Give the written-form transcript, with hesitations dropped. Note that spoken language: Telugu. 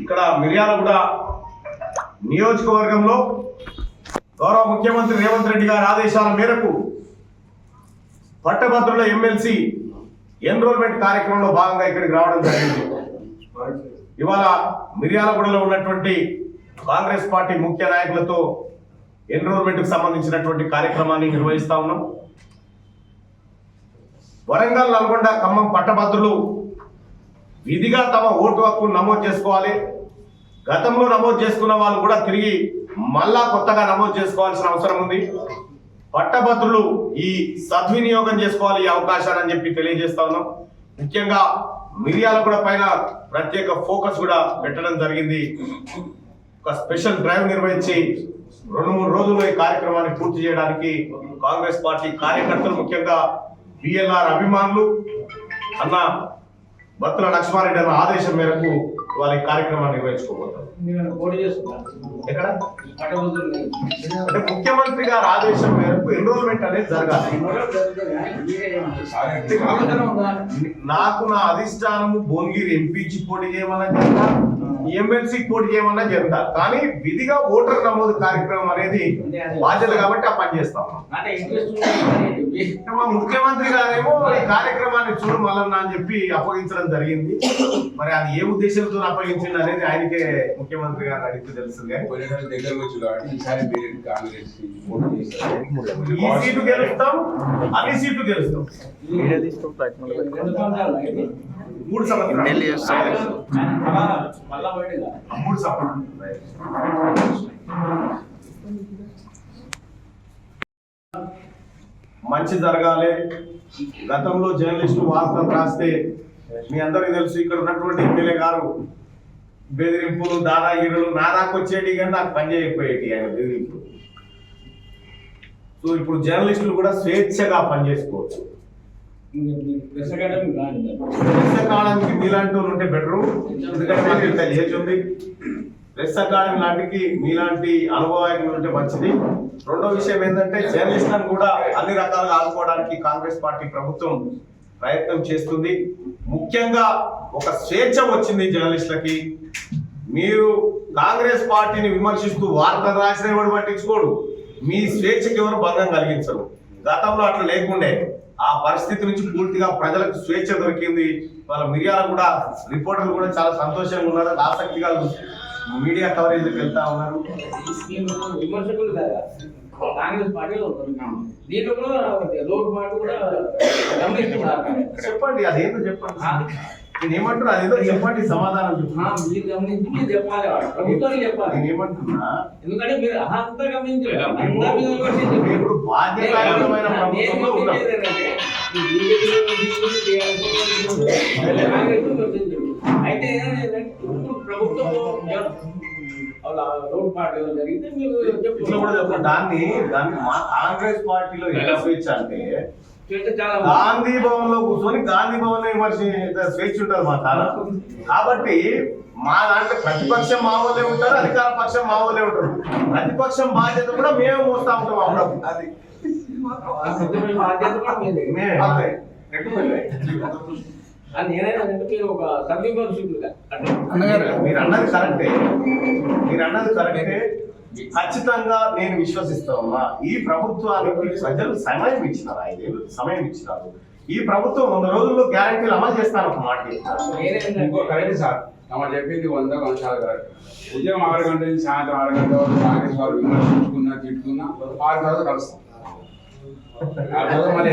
ఇక్కడ మిర్యాలగూడ నియోజకవర్గంలో గౌరవ ముఖ్యమంత్రి రేవంత్ రెడ్డి గారి ఆదేశాల మేరకు పట్టభద్రుల ఎమ్మెల్సీ ఎన్రోల్మెంట్ కార్యక్రమంలో భాగంగా ఇక్కడికి రావడం జరిగింది. ఇవాళ మిర్యాలగూడలో ఉన్నటువంటి కాంగ్రెస్ పార్టీ ముఖ్య నాయకులతో ఎన్రోల్మెంట్ కు సంబంధించినటువంటి కార్యక్రమాన్ని నిర్వహిస్తా ఉన్నాం. వరంగల్, నల్గొండ, ఖమ్మం పట్టభద్రులు విధిగా తమ ఓటు హక్కును నమోదు చేసుకోవాలి. గతంలో నమోదు చేసుకున్న వాళ్ళు కూడా తిరిగి మళ్ళా కొత్తగా నమోదు చేసుకోవాల్సిన అవసరం ఉంది. పట్టభద్రులు ఈ సద్వినియోగం చేసుకోవాలి ఈ అవకాశాన్ని అని చెప్పి తెలియజేస్తా ఉన్నాం. ముఖ్యంగా మిర్యాలగూడ పైన ప్రత్యేక ఫోకస్ కూడా పెట్టడం జరిగింది. ఒక స్పెషల్ డ్రైవ్ నిర్వహించి 2-3 రోజుల్లో ఈ కార్యక్రమాన్ని పూర్తి చేయడానికి కాంగ్రెస్ పార్టీ కార్యకర్తలు, ముఖ్యంగా బిఎల్ఆర్ అభిమానులు అన్న బత్తుల లక్ష్మారెడ్డి అన్న ఆదేశం మేరకు వాళ్ళ ఈ కార్యక్రమాన్ని నిర్వహించుకోబోతారు. ఎక్కడ అంటే ముఖ్యమంత్రి గారి ఆదేశం మేరకు ఎన్రోల్మెంట్ అనేది జరగాలి. నాకు నా అధిష్టానము భువనగిరి ఎంపీకి పోటీ చేయమన్నా జరుగుతా, ఎమ్మెల్సీ పోటీ చేయమన్నా జరుగుతా, కానీ విధిగా ఓటర్ నమోదు కార్యక్రమం అనేది బాధ్యత కాబట్టి ఆ పని చేస్తాం. మా ముఖ్యమంత్రి గారేమో ఈ కార్యక్రమాన్ని చూడు మల్లన్న అని చెప్పి అప్పగించడం జరిగింది. మరి అది ఏ ఉద్దేశంతో అప్పగించింది అనేది ఆయనకే ముఖ్యమంత్రి గారు అడిగితే తెలుస్తుంది. ఈ సీటు గెలుస్తాం, అన్ని సీట్లు గెలుస్తాం. 3 సంవత్సరాలు మంచి జరగాలి. గతంలో జర్నలిస్టులు వార్తలు రాస్తే మీ అందరికీ తెలుసు, ఇక్కడ ఉన్నటువంటి ఎమ్మెల్యే గారు బెదిరింపులు, దాదాగిరులు నా దాకా వచ్చేటి కానీ నాకు పని చేయకపోయేటి ఆయన బెదిరింపులు. సో ఇప్పుడు జర్నలిస్టులు కూడా స్వేచ్ఛగా పనిచేసుకోవచ్చు. ప్రెస్ అకాడమీకి మీలాంటి వాళ్ళు ఉంటే బెటరు, ఎందుకంటే మాకు ఇంత ఏజ్ ఉంది. ప్రెస్ అకాడమీ లాంటికి మీలాంటి అనుభవాలు ఉంటే మంచిది. రెండో విషయం ఏంటంటే జర్నలిస్టులను కూడా అన్ని రకాలుగా ఆదుకోవడానికి కాంగ్రెస్ పార్టీ ప్రభుత్వం ప్రయత్నం చేస్తుంది. ముఖ్యంగా ఒక స్వేచ్ఛ వచ్చింది జర్నలిస్టులకి. మీరు కాంగ్రెస్ పార్టీని విమర్శిస్తూ వార్తలు రాసిన ఎవరు పట్టించుకోడు, మీ స్వేచ్ఛకి ఎవరు భంగం కలిగించరు. గతంలో అట్లా లేకుండే ఆ పరిస్థితి నుంచి పూర్తిగా ప్రజలకు స్వేచ్ఛ దొరికింది. వాళ్ళ మిర్యాలగూడ రిపోర్టర్లు కూడా చాలా సంతోషంగా ఉన్నారు, ఆసక్తిగా మీడియా కవరేజ్కి వెళ్తా ఉన్నారు. విమర్శకులు కాంగ్రెస్ పార్టీలో దీంట్లో కూడా లోటుపాటు కూడా చెప్పండి, అదేంటో చెప్పండి. నేను ఏమంటున్నా అదేదో చెప్పండి, సమాధానం మీరు గమనించి మీరు చెప్పాలి, ప్రభుత్వానికి చెప్పాలి. నేను ఏమంటున్నా, ఎందుకంటే మీరు అంతా గమనించారు. ఇప్పుడు బాధ్యతాయుతమైన ప్రభుత్వంలో ఉన్నాం. అయితే ప్రభుత్వం లోటుపాటు జరిగితే మీరు దాన్ని మా కాంగ్రెస్ పార్టీలో ఎలా స్వేచ్ఛ అంటే గాంధీ భవన్ లో కూర్చొని గాంధీ భవన్ లో విమర్శ స్వేచ్ఛ ఉంటుంది మా చాలా. కాబట్టి మా దాంట్లో ప్రతిపక్షం మా వాళ్ళే ఉంటారు, అధికార పక్షం మా వాళ్ళే ఉంటారు. ప్రతిపక్షం బాధ్యత కూడా మేమే మోస్తా ఉంటాం. అప్పుడు అది మీరు ఒక మీరు అన్నది కరెక్టే, మీరు అన్నది కరెక్టే. ఖచ్చితంగా నేను విశ్వసిస్తా ఉన్నా, ఈ ప్రభుత్వానికి ప్రజలు సమయం ఇచ్చినారు, 5 ఏళ్ళు సమయం ఇచ్చినారు. ఈ ప్రభుత్వం 100 రోజుల్లో గ్యారెంటీలు అమలు చేస్తాను. ఒక మాట కరెక్ట్ సార్, మనం చెప్పింది 100 అంశాలు కరెక్ట్. ఉదయం 6 గంటల నుంచి సాయంత్రం 6 గంటల వరకు కాంగ్రెస్ వారు విమర్శించుకున్నా తిట్టుకున్నా 6 తర్వాత కలుస్తాం. మళ్ళీ